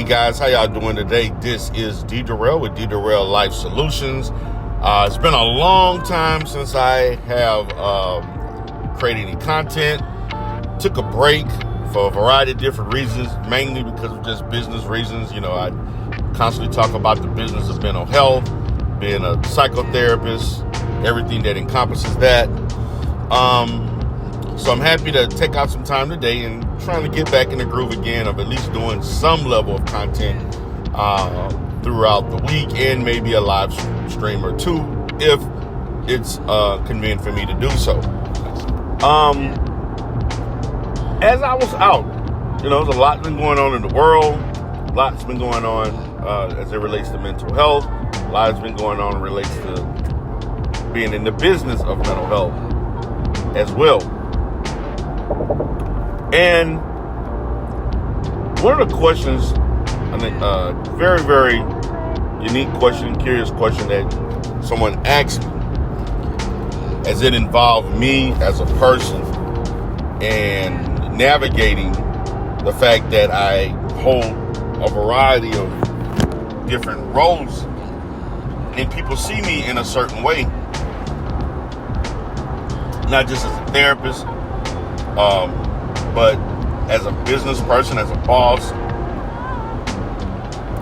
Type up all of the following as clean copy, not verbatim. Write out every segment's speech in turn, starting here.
Hey guys, how y'all doing today? This is D. Durrell with D. Durrell Life Solutions. It's been a long time since I have created any content. Took a break for a variety of different reasons, mainly because of just business reasons. You know, I constantly talk about the business of mental health, being a psychotherapist, everything that encompasses that. So I'm happy to take out some time today and trying to get back in the groove again of at least doing some level of content throughout the week and maybe a live stream or two if it's convenient for me to do so. As I was out, you know, there's a lot been going on in the world. Lots been going on as it relates to mental health. A lot has been going on relates to being in the business of mental health as well. And one of the questions, I think, very, very unique question, curious question that someone asked me, as it involved me as a person and navigating the fact that I hold a variety of different roles and people see me in a certain way, not just as a therapist, but as a business person, as a boss,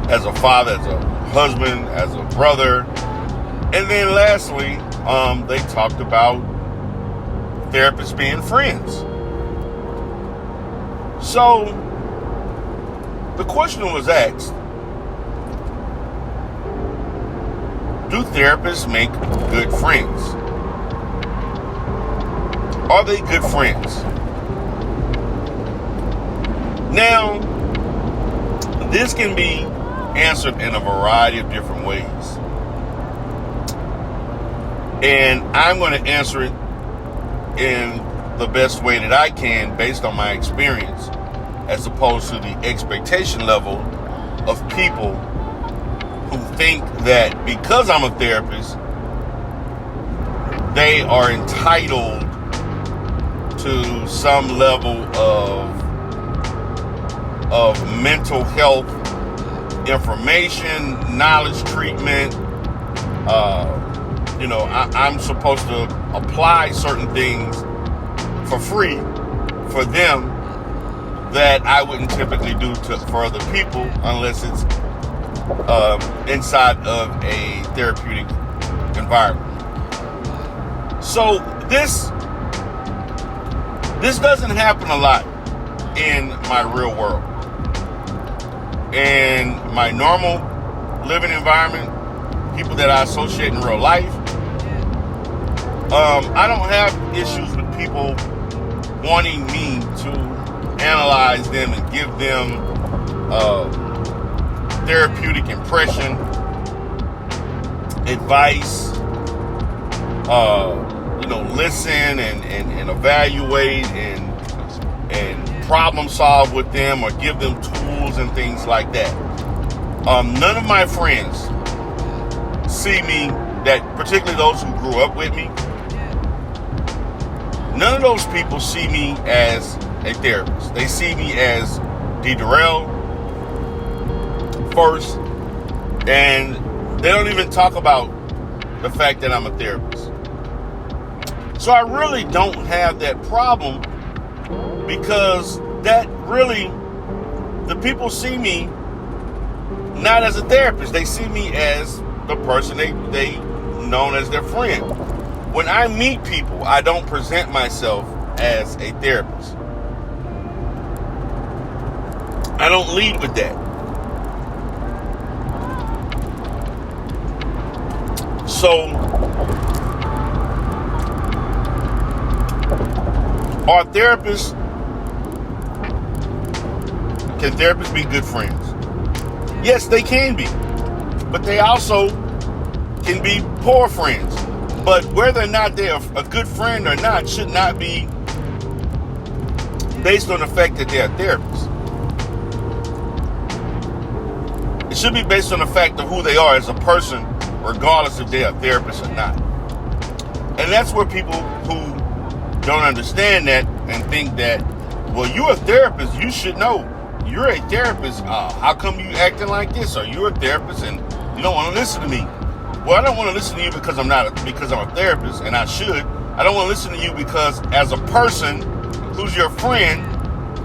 as a father, as a husband, as a brother. And then lastly, they talked about therapists being friends. So the question was asked, do therapists make good friends? Are they good friends? Now, this can be answered in a variety of different ways. And I'm going to answer it in the best way that I can based on my experience, as opposed to the expectation level of people who think that because I'm a therapist, they are entitled to some level of mental health information, knowledge, treatment. I'm supposed to apply certain things for free for them that I wouldn't typically do for other people unless it's inside of a therapeutic environment. So this doesn't happen a lot in my real world. In my normal living environment, people that I associate in real life, I don't have issues with people wanting me to analyze them and give them therapeutic impression, advice, listen and evaluate and problem solve with them or give them tools and things like that. None of my friends see me, that particularly those who grew up with me, none of those people see me as a therapist. They see me as D. Durrell first, and they don't even talk about the fact that I'm a therapist. So I really don't have that problem, because that really, the people see me not as a therapist. They see me as the person they known as their friend. When I meet people, I don't present myself as a therapist. I don't lead with that. So, can therapists be good friends? Yes, they can be. But they also can be poor friends. But whether or not they're a good friend or not should not be based on the fact that they're a therapist. It should be based on the fact of who they are as a person, regardless if they're a therapist or not. And that's where people who don't understand that and think that, well, you're a therapist, you should know. you're a therapist. How come you acting like this? Are you a therapist and you don't want to listen to me? Well, I don't want to listen to you because I'm a therapist, and I should. I don't want to listen to you because as a person who's your friend,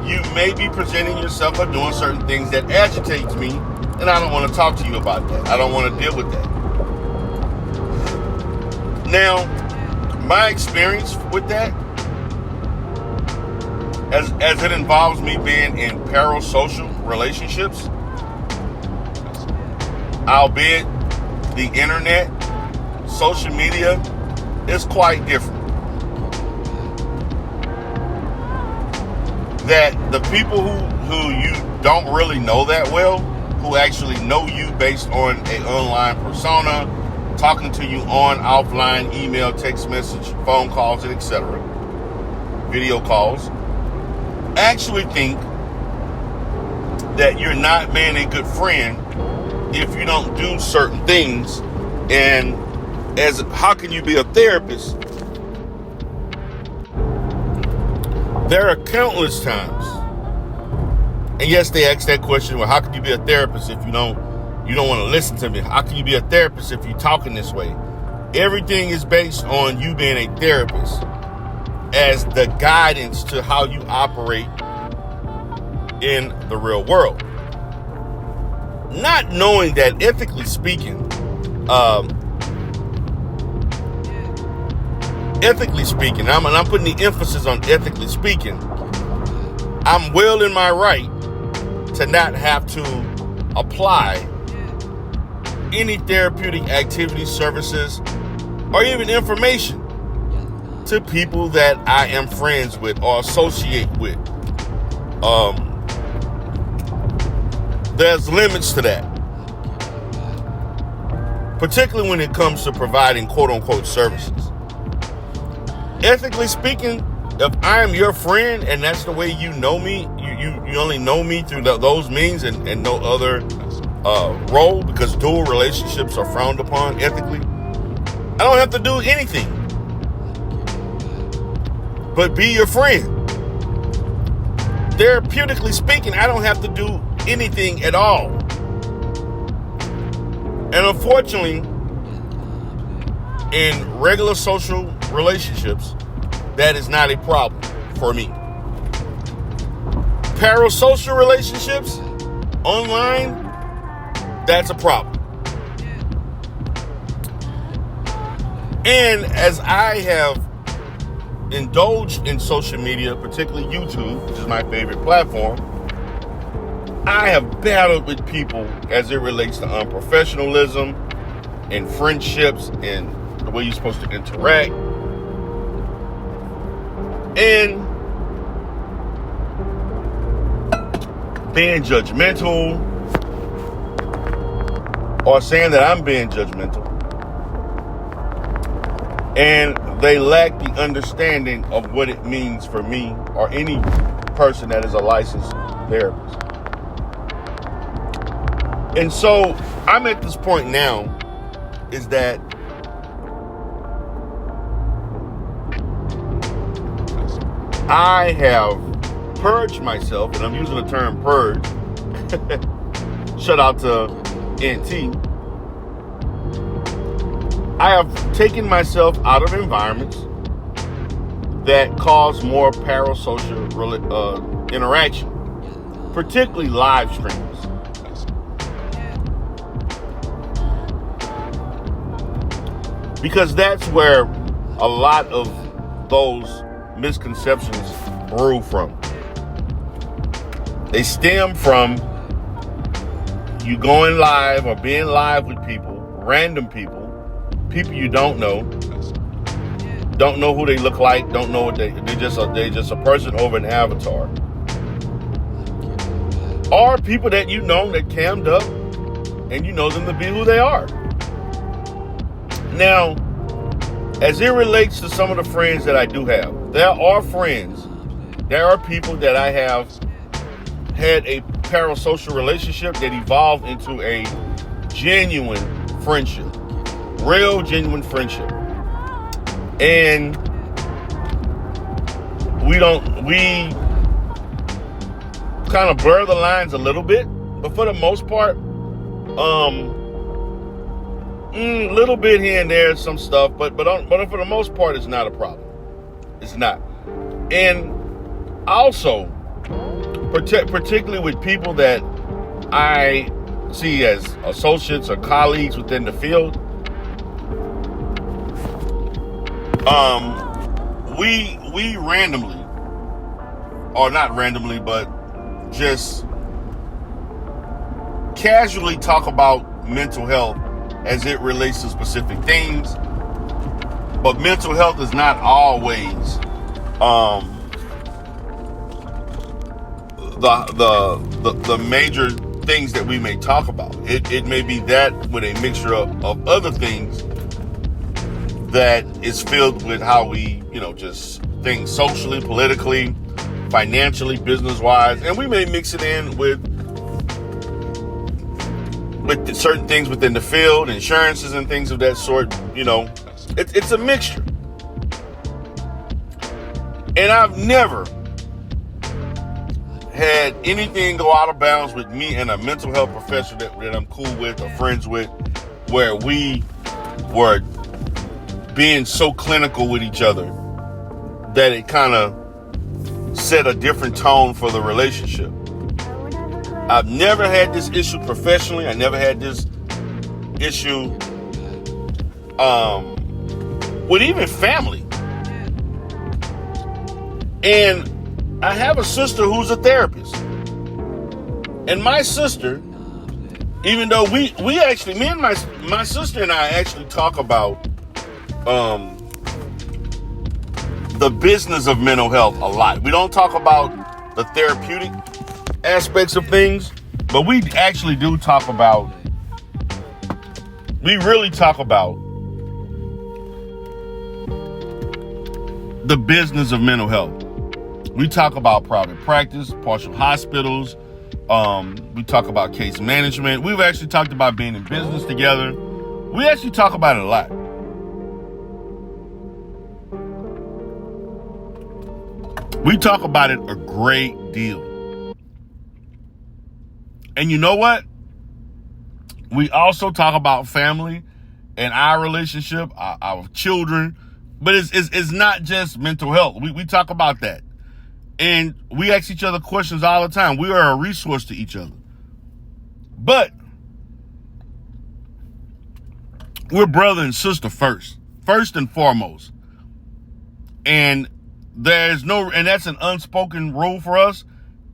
you may be presenting yourself or doing certain things that agitates me, and I don't want to talk to you about that. I don't want to deal with that. Now, my experience with that, as it involves me being in parasocial relationships, albeit the internet, social media, is quite different. That the people who you don't really know that well, who actually know you based on an online persona, talking to you on offline, email, text message, phone calls, and etc., video calls, actually think that you're not being a good friend if you don't do certain things. And how can you be a therapist? There are countless times, and yes, they ask that question, well, how can you be a therapist if you don't want to listen to me? How can you be a therapist if you're talking this way? Everything is based on you being a therapist as the guidance to how you operate in the real world. Not knowing that, ethically speaking, I'm putting the emphasis on ethically speaking, I'm well in my right to not have to apply any therapeutic activities, services, or even information to people that I am friends with or associate with. There's limits to that, particularly when it comes to providing quote-unquote services. Ethically speaking, if I am your friend and that's the way you know me, you only know me through those means and no other role, because dual relationships are frowned upon ethically, I don't have to do anything but be your friend. Therapeutically speaking, I don't have to do anything at all. And unfortunately, in regular social relationships, that is not a problem for me. Parasocial relationships, online, that's a problem. And as I have indulged in social media, particularly YouTube, which is my favorite platform, I have battled with people as it relates to unprofessionalism and friendships and the way you're supposed to interact. And being judgmental or saying that I'm being judgmental. And they lack the understanding of what it means for me or any person that is a licensed therapist. And so I'm at this point now is that I have purged myself, and I'm using the term purge. Shout out to NT. I have taken myself out of environments that cause more parasocial interaction, particularly live streams. Because that's where a lot of those misconceptions brew from. They stem from you going live or being live with people, random people you don't know who they look like, don't know what they're just a person over an avatar, or people that you know that cammed up and you know them to be who they are. Now, as it relates to some of the friends that I do have, there are people that I have had a parasocial relationship that evolved into a genuine friendship. Real, genuine friendship. And we kind of blur the lines a little bit, but for the most part, little bit here and there, some stuff, but for the most part, it's not a problem. It's not. And also, particularly with people that I see as associates or colleagues within the field, we randomly, or not randomly, but just casually talk about mental health as it relates to specific things. But mental health is not always the major things that we may talk about. It may be that with a mixture of other things that is filled with how we, just things socially, politically, financially, business-wise, and we may mix it in with certain things within the field, insurances and things of that sort. It's a mixture. And I've never had anything go out of bounds with me and a mental health professional that I'm cool with or friends with, where we were being so clinical with each other that it kind of set a different tone for the relationship. I've never had this issue professionally. I never had this issue with even family. And I have a sister who's a therapist. And my sister, even though me and my sister and I actually talk about the business of mental health a lot. We don't talk about the therapeutic aspects of things, but we actually do talk about, we really talk about the business of mental health. We talk about private practice, partial hospitals. We talk about case management. We've actually talked about being in business together. We actually talk about it a lot. We talk about it a great deal. And you know what? We also talk about family and our relationship, our children. But it's not just mental health. We talk about that. And we ask each other questions all the time. We are a resource to each other. But we're brother and sister first and foremost. And that's an unspoken rule for us.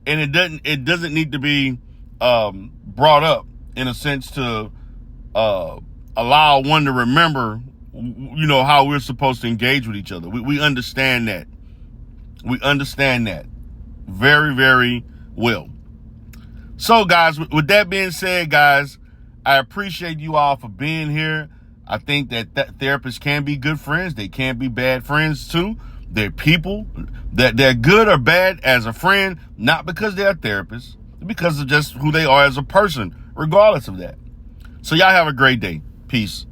And it doesn't need to be brought up in a sense to allow one to remember, how we're supposed to engage with each other. We understand that. We understand that very, very well. So, guys, with that being said, guys, I appreciate you all for being here. I think that therapists can be good friends. They can be bad friends, too. They're people. That they're good or bad as a friend, not because they're therapists, because of just who they are as a person, regardless of that. So, y'all have a great day. Peace.